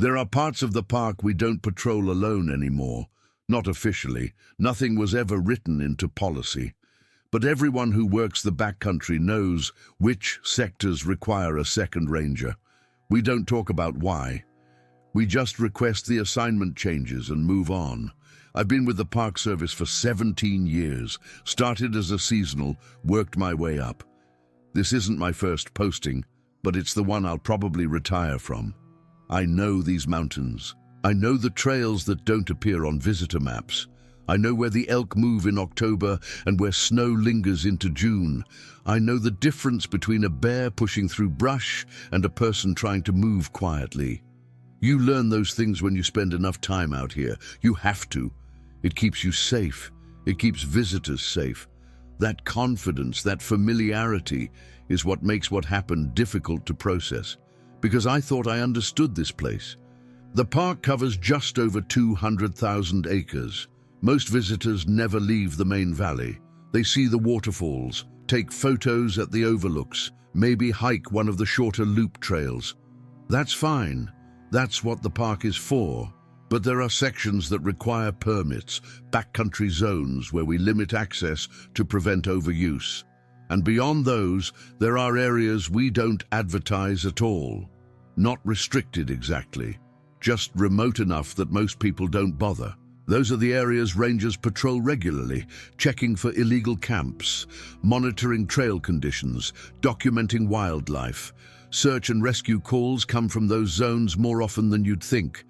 There are parts of the park we don't patrol alone anymore. Not officially. Nothing was ever written into policy. But everyone who works the backcountry knows which sectors require a second ranger. We don't talk about why. We just request the assignment changes and move on. I've been with the Park Service for 17 years, started as a seasonal, worked my way up. This isn't my first posting, but it's the one I'll probably retire from. I know these mountains. I know the trails that don't appear on visitor maps. I know where the elk move in October and where snow lingers into June. I know the difference between a bear pushing through brush and a person trying to move quietly. You learn those things when you spend enough time out here. You have to. It keeps you safe. It keeps visitors safe. That confidence, that familiarity is what makes what happened difficult to process. Because I thought I understood this place. The park covers just over 200,000 acres. Most visitors never leave the main valley. They see the waterfalls, take photos at the overlooks, maybe hike one of the shorter loop trails. That's fine. That's what the park is for. But there are sections that require permits, backcountry zones where we limit access to prevent overuse. And beyond those, there are areas we don't advertise at all. Not restricted exactly, just remote enough that most people don't bother. Those are the areas rangers patrol regularly, checking for illegal camps, monitoring trail conditions, documenting wildlife. Search and rescue calls come from those zones more often than you'd think.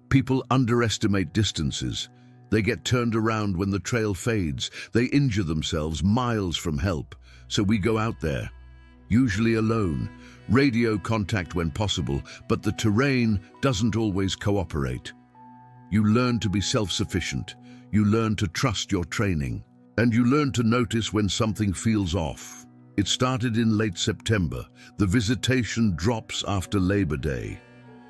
People underestimate distances. They get turned around when the trail fades. They injure themselves miles from help. So we go out there, usually alone, radio contact when possible, but the terrain doesn't always cooperate. You learn to be self-sufficient. You learn to trust your training. And you learn to notice when something feels off. It started in late September. The visitation drops after Labor Day.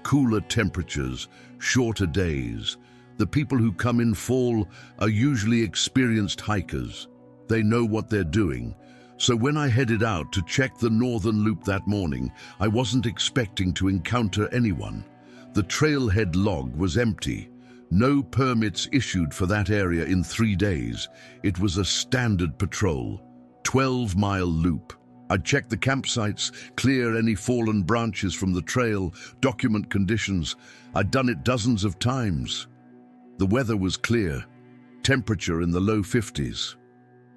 Cooler temperatures, shorter days. The people who come in fall are usually experienced hikers. They know what they're doing. So when I headed out to check the northern loop that morning, I wasn't expecting to encounter anyone. The trailhead log was empty. No permits issued for that area in 3 days. It was a standard patrol, 12-mile loop. I'd check the campsites, clear any fallen branches from the trail, document conditions. I'd done it dozens of times. The weather was clear, temperature in the low 50s.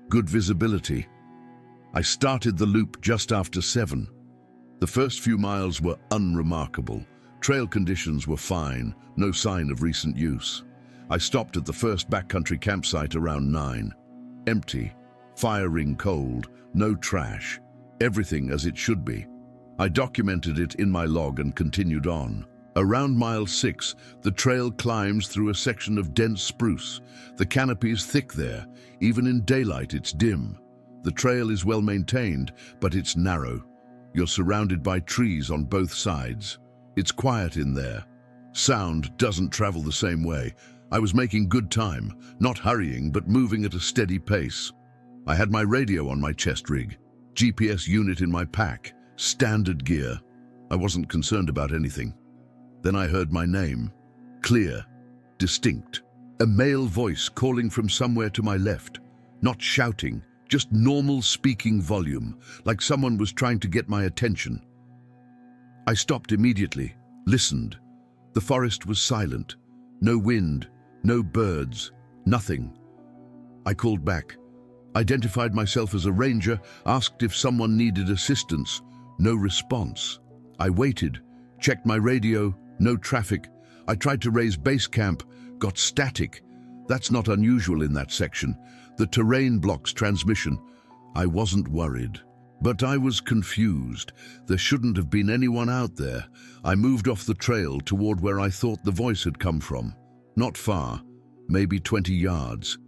Good visibility. I started the loop just after 7. The first few miles were unremarkable. Trail conditions were fine, no sign of recent use. I stopped at the first backcountry campsite around 9. Empty, fire ring cold, no trash, everything as it should be. I documented it in my log and continued on. Around mile 6, the trail climbs through a section of dense spruce. The canopy is thick there. Even in daylight, it's dim. The trail is well maintained, but it's narrow. You're surrounded by trees on both sides. It's quiet in there. Sound doesn't travel the same way. I was making good time, not hurrying, but moving at a steady pace. I had my radio on my chest rig, GPS unit in my pack, standard gear. I wasn't concerned about anything. Then I heard my name, clear, distinct. A male voice calling from somewhere to my left, not shouting, just normal speaking volume, like someone was trying to get my attention. I stopped immediately, listened. The forest was silent. No wind, no birds, nothing. I called back, identified myself as a ranger, asked if someone needed assistance. No response. I waited, checked my radio, no traffic. I tried to raise base camp, got static. That's not unusual in that section. The terrain blocks transmission. I wasn't worried. But I was confused. There shouldn't have been anyone out there. I moved off the trail toward where I thought the voice had come from. Not far, maybe 20 yards.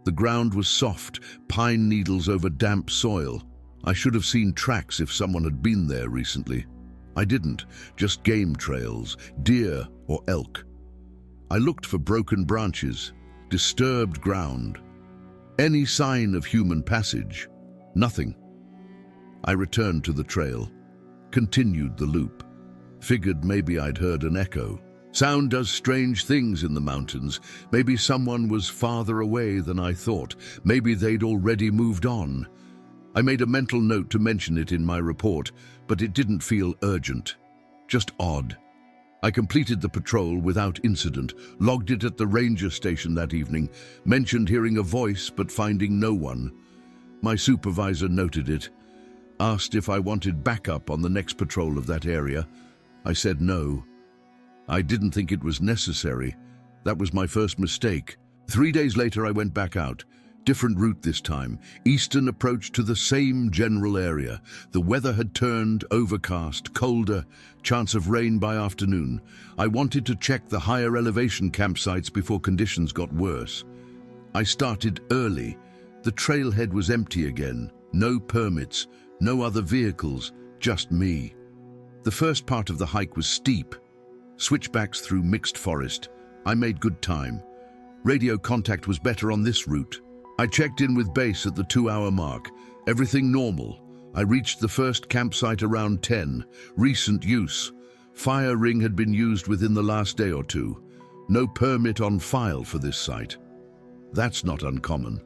The ground was soft, pine needles over damp soil. I should have seen tracks if someone had been there recently. I didn't, just game trails, deer or elk. I looked for broken branches, disturbed ground. Any sign of human passage? Nothing. I returned to the trail, continued the loop. Figured maybe I'd heard an echo. Sound does strange things in the mountains. Maybe someone was farther away than I thought. Maybe they'd already moved on. I made a mental note to mention it in my report, but it didn't feel urgent. Just odd. I completed the patrol without incident, logged it at the ranger station that evening, mentioned hearing a voice but finding no one. My supervisor noted it, asked if I wanted backup on the next patrol of that area. I said no. I didn't think it was necessary. That was my first mistake. 3 days later, I went back out. Different route this time. Eastern approach to the same general area. The weather had turned, overcast, colder, chance of rain by afternoon. I wanted to check the higher elevation campsites before conditions got worse. I started early. The trailhead was empty again. No permits, no other vehicles, just me. The first part of the hike was steep. Switchbacks through mixed forest. I made good time. Radio contact was better on this route. I checked in with base at the 2-hour mark. Everything normal. I reached the first campsite around 10. Recent use. Fire ring had been used within the last day or two. No permit on file for this site. That's not uncommon.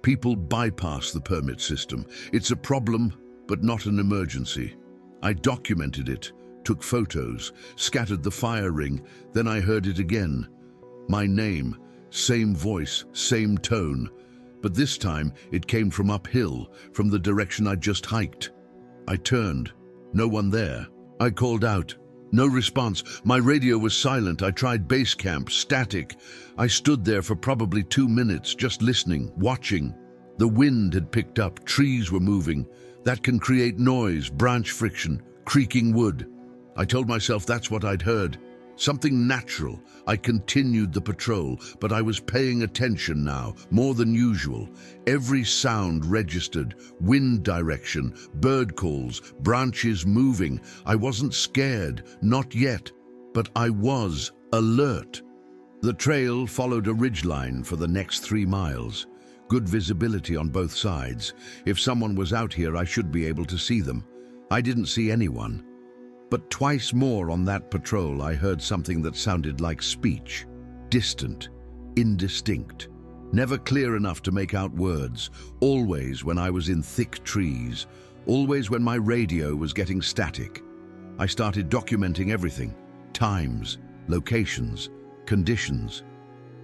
People bypass the permit system. It's a problem, but not an emergency. I documented it. Took photos, scattered the fire ring, then I heard it again. My name, same voice, same tone, but this time it came from uphill, from the direction I'd just hiked. I turned, no one there. I called out, no response. My radio was silent. I tried base camp, static. I stood there for probably 2 minutes, just listening, watching. The wind had picked up, trees were moving. That can create noise, branch friction, creaking wood. I told myself that's what I'd heard. Something natural. I continued the patrol, but I was paying attention now, more than usual. Every sound registered, wind direction, bird calls, branches moving. I wasn't scared, not yet, but I was alert. The trail followed a ridgeline for the next 3 miles. Good visibility on both sides. If someone was out here, I should be able to see them. I didn't see anyone. But twice more on that patrol, I heard something that sounded like speech. Distant, indistinct, never clear enough to make out words. Always when I was in thick trees, always when my radio was getting static. I started documenting everything, times, locations, conditions.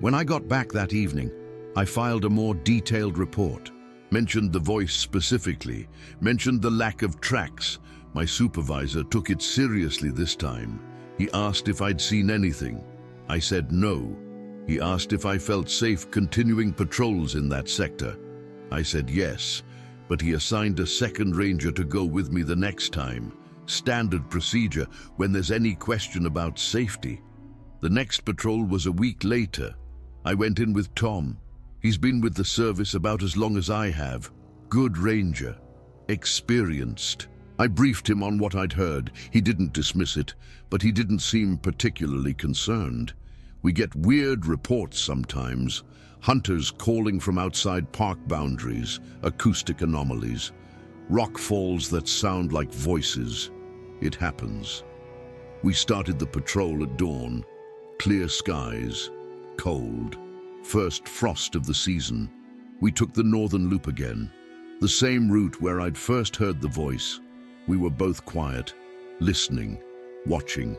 When I got back that evening, I filed a more detailed report. Mentioned the voice specifically, mentioned the lack of tracks. My supervisor took it seriously this time. He asked if I'd seen anything. I said no. He asked if I felt safe continuing patrols in that sector. I said yes, but he assigned a second ranger to go with me the next time. Standard procedure when there's any question about safety. The next patrol was a week later. I went in with Tom. He's been with the service about as long as I have. Good ranger. Experienced. I briefed him on what I'd heard. He didn't dismiss it, but he didn't seem particularly concerned. We get weird reports sometimes. Hunters calling from outside park boundaries, acoustic anomalies, rock falls that sound like voices. It happens. We started the patrol at dawn. Clear skies, cold. First frost of the season. We took the northern loop again. The same route where I'd first heard the voice. We were both quiet, listening, watching.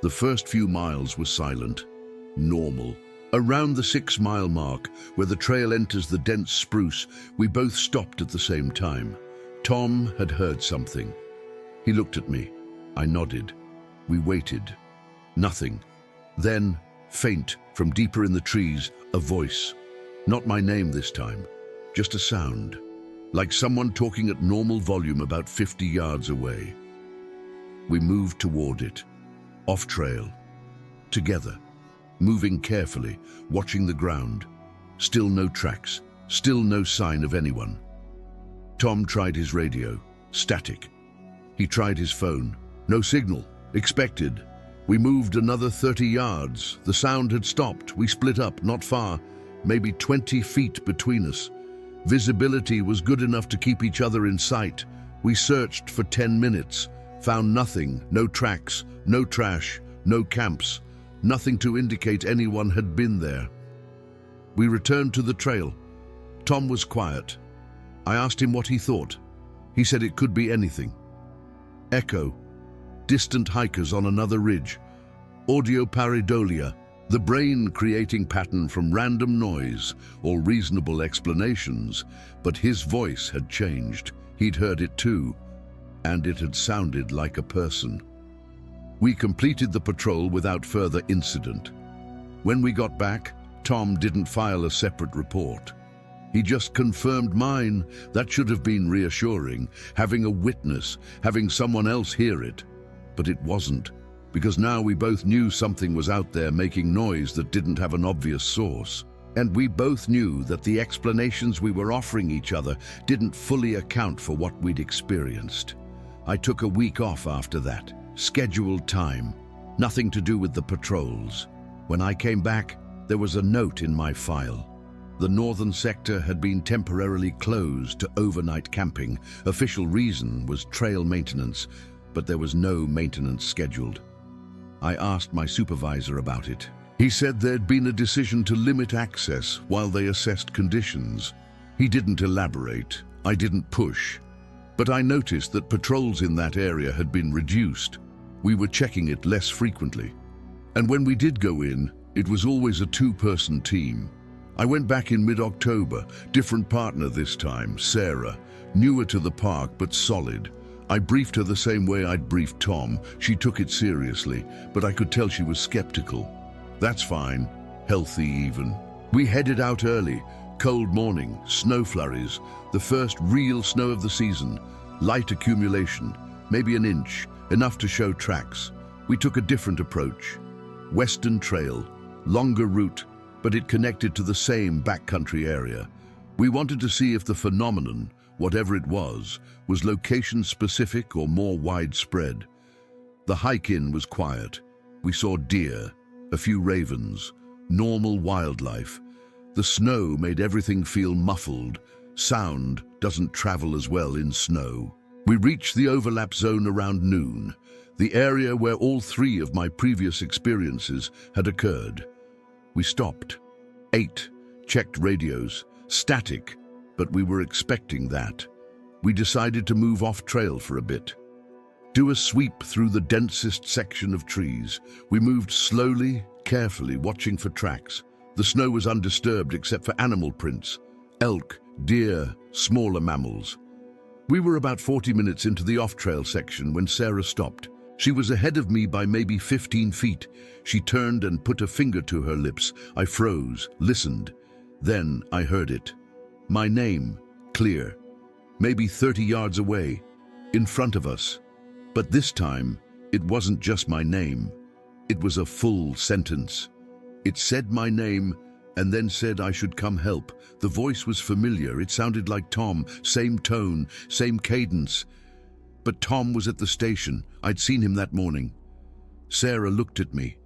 The first few miles were silent, normal. Around the 6-mile mark, where the trail enters the dense spruce, we both stopped at the same time. Tom had heard something. He looked at me. I nodded. We waited. Nothing. Then, faint, from deeper in the trees, a voice. Not my name this time, just a sound. Like someone talking at normal volume about 50 yards away. We moved toward it, off trail, together, moving carefully, watching the ground. Still no tracks, still no sign of anyone. Tom tried his radio, static. He tried his phone, no signal, expected. We moved another 30 yards. The sound had stopped. We split up, not far, maybe 20 feet between us. Visibility was good enough to keep each other in sight. We searched for 10 minutes, found nothing, no tracks, no trash, no camps. nothing to indicate anyone had been there. We returned to the trail. Tom was quiet. I asked him what he thought. He said it could be anything. Echo, distant hikers on another ridge, audio pareidolia, the brain creating pattern from random noise or reasonable explanations, but his voice had changed. He'd heard it too, and it had sounded like a person. We completed the patrol without further incident. When we got back, Tom didn't file a separate report. He just confirmed mine. That should have been reassuring, having a witness, having someone else hear it. But it wasn't, because now we both knew something was out there making noise that didn't have an obvious source. And we both knew that the explanations we were offering each other didn't fully account for what we'd experienced. I took a week off after that, scheduled time, nothing to do with the patrols. When I came back, there was a note in my file. The northern sector had been temporarily closed to overnight camping. Official reason was trail maintenance, but there was no maintenance scheduled. I asked my supervisor about it. He said there'd been a decision to limit access while they assessed conditions. He didn't elaborate. I didn't push. But I noticed that patrols in that area had been reduced. We were checking it less frequently. And when we did go in, it was always a two-person team. I went back in mid-October, different partner this time, Sarah, newer to the park but solid. I briefed her the same way I'd briefed Tom. She took it seriously, but I could tell she was skeptical. That's fine, healthy even. We headed out early, cold morning, snow flurries, the first real snow of the season, light accumulation, maybe an inch, enough to show tracks. We took a different approach. Western Trail, longer route, but it connected to the same backcountry area. We wanted to see if the phenomenon, whatever it was location-specific or more widespread. The hike-in was quiet. We saw deer, a few ravens, normal wildlife. The snow made everything feel muffled. Sound doesn't travel as well in snow. We reached the overlap zone around noon, the area where all three of my previous experiences had occurred. We stopped, ate, checked radios, static, but we were expecting that. We decided to move off trail for a bit. Do a sweep through the densest section of trees. We moved slowly, carefully, watching for tracks. The snow was undisturbed except for animal prints, elk, deer, smaller mammals. We were about 40 minutes into the off-trail section when Sarah stopped. She was ahead of me by maybe 15 feet. She turned and put a finger to her lips. I froze, listened. Then I heard it. My name, clear. Maybe 30 yards away, in front of us. But this time, it wasn't just my name. It was a full sentence. It said my name and then said I should come help. The voice was familiar. It sounded like Tom, same tone, same cadence. But Tom was at the station. I'd seen him that morning. Sarah looked at me.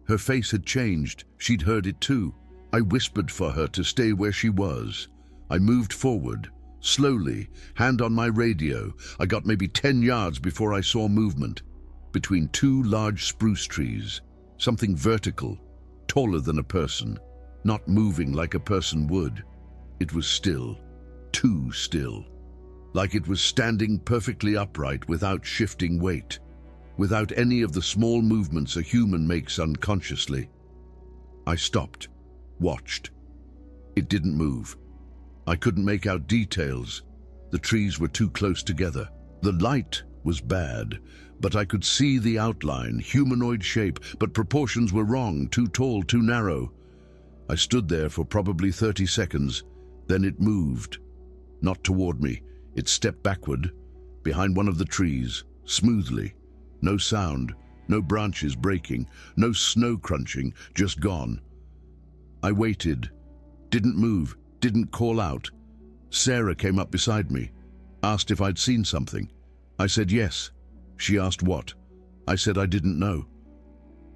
Her face had changed. She'd heard it too. I whispered for her to stay where she was. I moved forward, slowly, hand on my radio. I got maybe 10 yards before I saw movement. Between two large spruce trees. Something vertical, taller than a person, not moving like a person would. It was still, too still. Like it was standing perfectly upright without shifting weight, without any of the small movements a human makes unconsciously. I stopped, watched. It didn't move. I couldn't make out details. The trees were too close together. The light was bad, but I could see the outline, humanoid shape, but proportions were wrong, too tall, too narrow. I stood there for probably 30 seconds, then it moved. Not toward me. It stepped backward, behind one of the trees, smoothly. No sound, no branches breaking, no snow crunching, just gone. I waited, didn't move, didn't call out. Sarah came up beside me, asked if I'd seen something. I said yes. She asked what. I said I didn't know.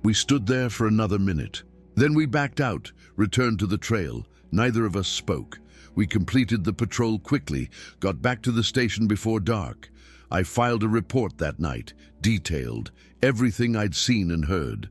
We stood there for another minute. Then we backed out, returned to the trail. Neither of us spoke. We completed the patrol quickly, got back to the station before dark. I filed a report that night, detailed, everything I'd seen and heard.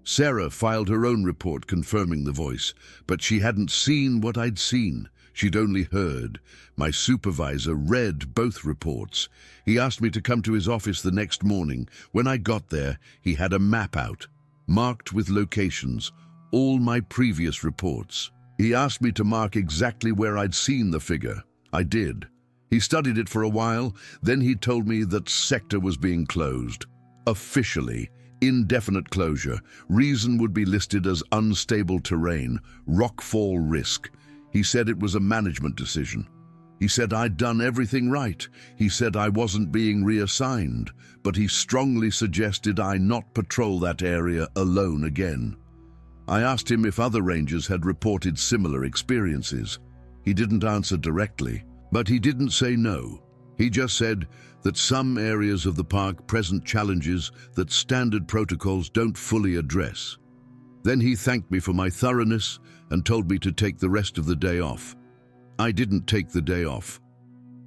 Sarah filed her own report confirming the voice, but she hadn't seen what I'd seen. She'd only heard. My supervisor read both reports. He asked me to come to his office the next morning. When I got there, he had a map out, marked with locations, all my previous reports. He asked me to mark exactly where I'd seen the figure. I did. He studied it for a while, then he told me that sector was being closed. Officially. Indefinite closure. Reason would be listed as unstable terrain, rockfall risk. He said it was a management decision. He said I'd done everything right. He said I wasn't being reassigned, but he strongly suggested I not patrol that area alone again. I asked him if other rangers had reported similar experiences. He didn't answer directly, but he didn't say no. He just said that some areas of the park present challenges that standard protocols don't fully address. Then he thanked me for my thoroughness and told me to take the rest of the day off. I didn't take the day off.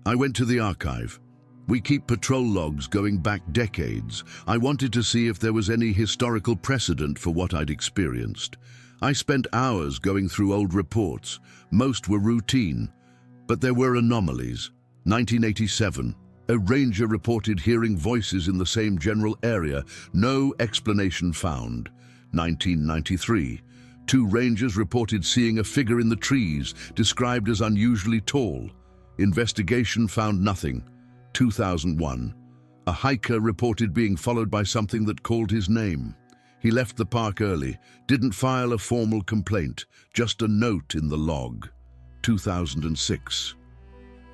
I went to the archive. We keep patrol logs going back decades. I wanted to see if there was any historical precedent for what I'd experienced. I spent hours going through old reports. Most were routine, but there were anomalies. 1987, a ranger reported hearing voices in the same general area. No explanation found. 1993, 2 rangers reported seeing a figure in the trees, described as unusually tall. Investigation found nothing. 2001, a hiker reported being followed by something that called his name. He left the park early, didn't file a formal complaint, just a note in the log. 2006.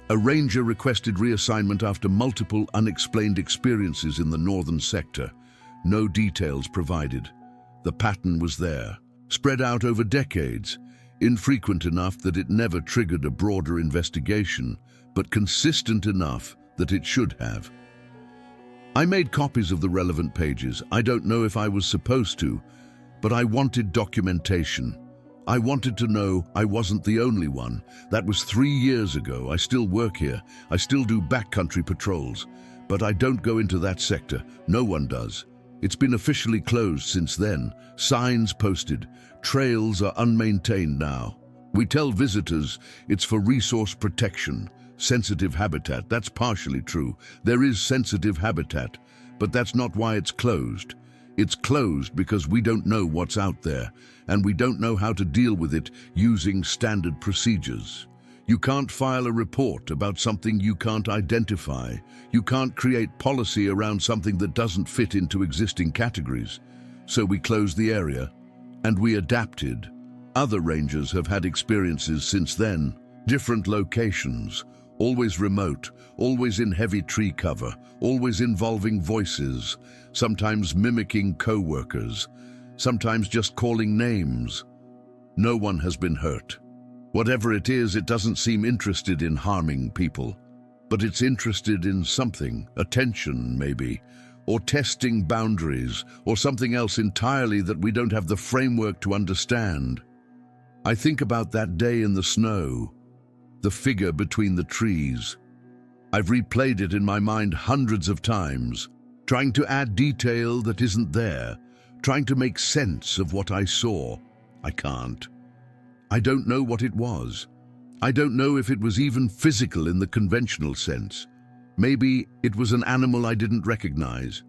A ranger requested reassignment after multiple unexplained experiences in the northern sector. No details provided. The pattern was there, spread out over decades, infrequent enough that it never triggered a broader investigation, but consistent enough that it should have. I made copies of the relevant pages. I don't know if I was supposed to, but I wanted documentation. I wanted to know I wasn't the only one. That was 3 years ago. I still work here. I still do backcountry patrols. But I don't go into that sector. No one does. It's been officially closed since then. Signs posted. Trails are unmaintained now. We tell visitors it's for resource protection. Sensitive habitat. That's partially true. There is sensitive habitat, but that's not why it's closed. It's closed because we don't know what's out there, and we don't know how to deal with it using standard procedures. You can't file a report about something you can't identify. You can't create policy around something that doesn't fit into existing categories. So we closed the area, and we adapted. Other rangers have had experiences since then. Different locations, always remote, always in heavy tree cover, always involving voices, sometimes mimicking co-workers, sometimes just calling names. No one has been hurt. Whatever it is, it doesn't seem interested in harming people, but it's interested in something, attention maybe, or testing boundaries, or something else entirely that we don't have the framework to understand. I think about that day in the snow, the figure between the trees. I've replayed it in my mind hundreds of times, trying to add detail that isn't there, trying to make sense of what I saw. I can't. I don't know what it was. I don't know if it was even physical in the conventional sense. Maybe it was an animal I didn't recognize.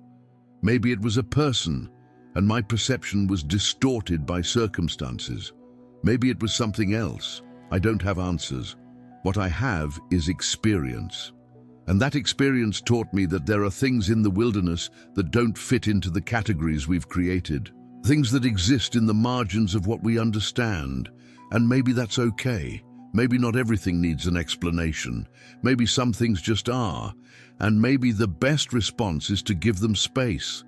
Maybe it was a person, and my perception was distorted by circumstances. Maybe it was something else. I don't have answers. What I have is experience. And that experience taught me that there are things in the wilderness that don't fit into the categories we've created. Things that exist in the margins of what we understand. And maybe that's okay. Maybe not everything needs an explanation. Maybe some things just are. And maybe the best response is to give them space.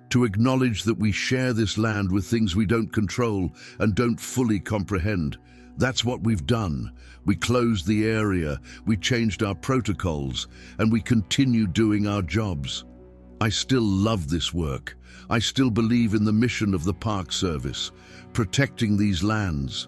To acknowledge that we share this land with things we don't control and don't fully comprehend. That's what we've done. We closed the area, we changed our protocols, and we continue doing our jobs. I still love this work. I still believe in the mission of the Park Service, protecting these lands,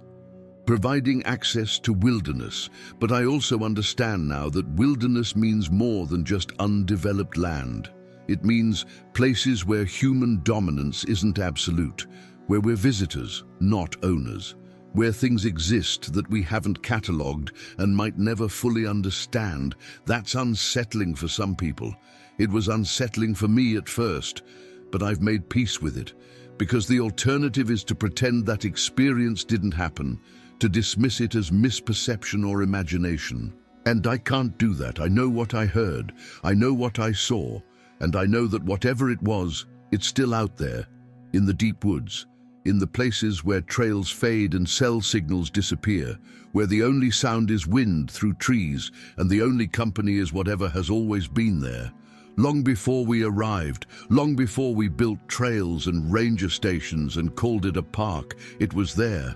providing access to wilderness. But I also understand now that wilderness means more than just undeveloped land. It means places where human dominance isn't absolute, where we're visitors, not owners, where things exist that we haven't catalogued and might never fully understand. That's unsettling for some people. It was unsettling for me at first, but I've made peace with it, because the alternative is to pretend that experience didn't happen, to dismiss it as misperception or imagination. And I can't do that. I know what I heard, I know what I saw, and I know that whatever it was, it's still out there, in the deep woods, in the places where trails fade and cell signals disappear, where the only sound is wind through trees and the only company is whatever has always been there. Long before we arrived, long before we built trails and ranger stations and called it a park, it was there.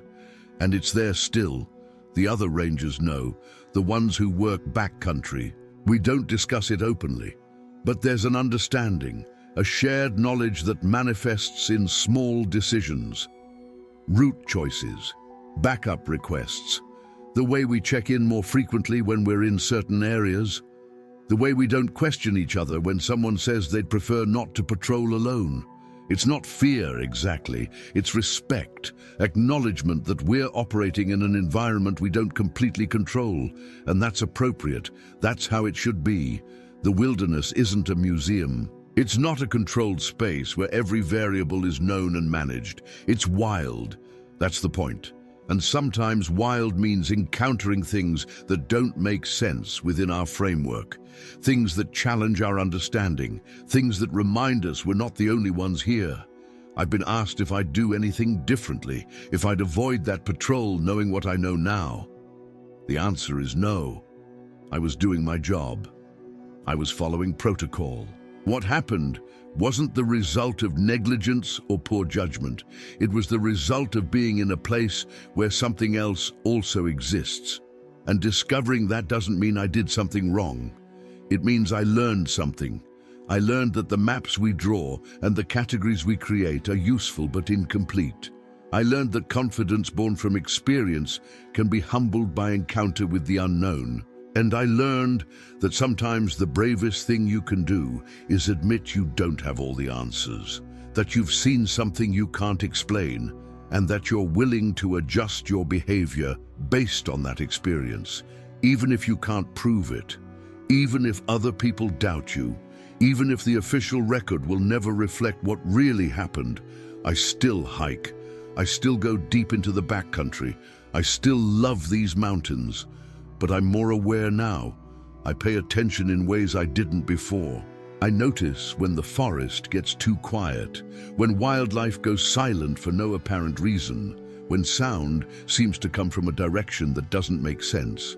And it's there still. The other rangers know, the ones who work backcountry. We don't discuss it openly, but there's an understanding, a shared knowledge that manifests in small decisions. Route choices, backup requests, the way we check in more frequently when we're in certain areas, the way we don't question each other when someone says they'd prefer not to patrol alone. It's not fear exactly, it's respect, acknowledgement that we're operating in an environment we don't completely control, and that's appropriate, that's how it should be. The wilderness isn't a museum. It's not a controlled space where every variable is known and managed. It's wild, that's the point. And sometimes wild means encountering things that don't make sense within our framework, things that challenge our understanding, things that remind us we're not the only ones here. I've been asked if I'd do anything differently, if I'd avoid that patrol knowing what I know now. The answer is no. I was doing my job. I was following protocol. What happened wasn't the result of negligence or poor judgment. It was the result of being in a place where something else also exists. And discovering that doesn't mean I did something wrong. It means I learned something. I learned that the maps we draw and the categories we create are useful but incomplete. I learned that confidence born from experience can be humbled by encounter with the unknown. And I learned that sometimes the bravest thing you can do is admit you don't have all the answers, that you've seen something you can't explain, and that you're willing to adjust your behavior based on that experience, even if you can't prove it, even if other people doubt you, even if the official record will never reflect what really happened. I still hike. I still go deep into the backcountry. I still love these mountains. But I'm more aware now. I pay attention in ways I didn't before. I notice when the forest gets too quiet, when wildlife goes silent for no apparent reason, when sound seems to come from a direction that doesn't make sense.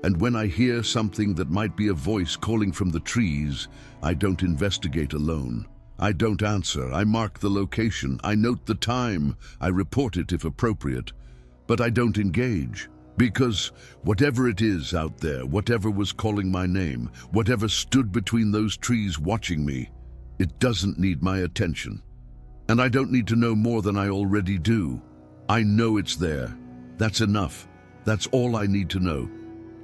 And when I hear something that might be a voice calling from the trees, I don't investigate alone. I don't answer. I mark the location. I note the time. I report it if appropriate. But I don't engage. Because whatever it is out there, whatever was calling my name, whatever stood between those trees watching me, it doesn't need my attention. And I don't need to know more than I already do. I know it's there. That's enough. That's all I need to know.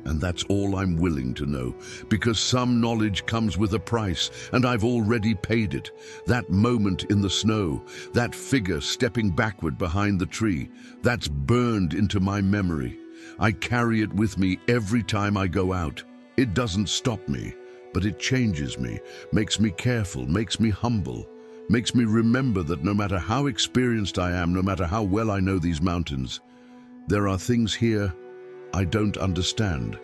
And that's all I'm willing to know, because some knowledge comes with a price, and I've already paid it. That moment in the snow, that figure stepping backward behind the tree, that's burned into my memory. I carry it with me every time I go out. It doesn't stop me, but it changes me, makes me careful, makes me humble, makes me remember that no matter how experienced I am, no matter how well I know these mountains, there are things here I don't understand.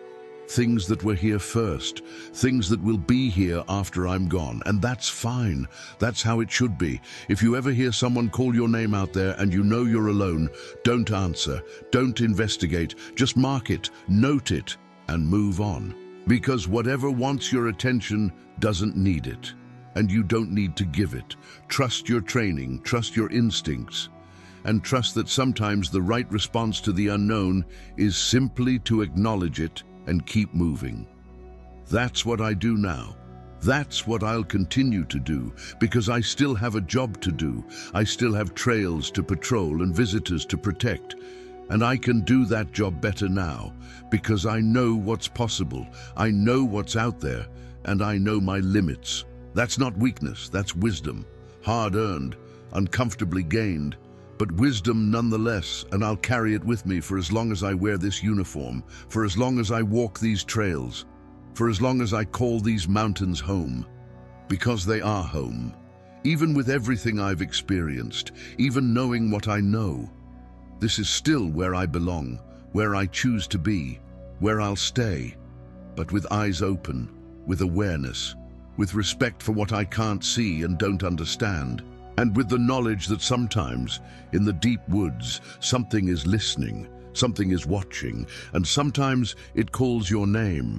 Things that were here first, things that will be here after I'm gone, and that's fine. That's how it should be. If you ever hear someone call your name out there and you know you're alone, don't answer, don't investigate, just mark it, note it, and move on. Because whatever wants your attention doesn't need it, and you don't need to give it. Trust your training, trust your instincts, and trust that sometimes the right response to the unknown is simply to acknowledge it and keep moving. That's what I do now. That's what I'll continue to do, because I still have a job to do. I still have trails to patrol and visitors to protect. And I can do that job better now, because I know what's possible. I know what's out there, and I know my limits. That's not weakness, that's wisdom. Hard-earned, uncomfortably gained, but wisdom nonetheless, and I'll carry it with me for as long as I wear this uniform, for as long as I walk these trails, for as long as I call these mountains home. Because they are home. Even with everything I've experienced, even knowing what I know, this is still where I belong, where I choose to be, where I'll stay, but with eyes open, with awareness, with respect for what I can't see and don't understand, and with the knowledge that sometimes, in the deep woods, something is listening, something is watching, and sometimes it calls your name.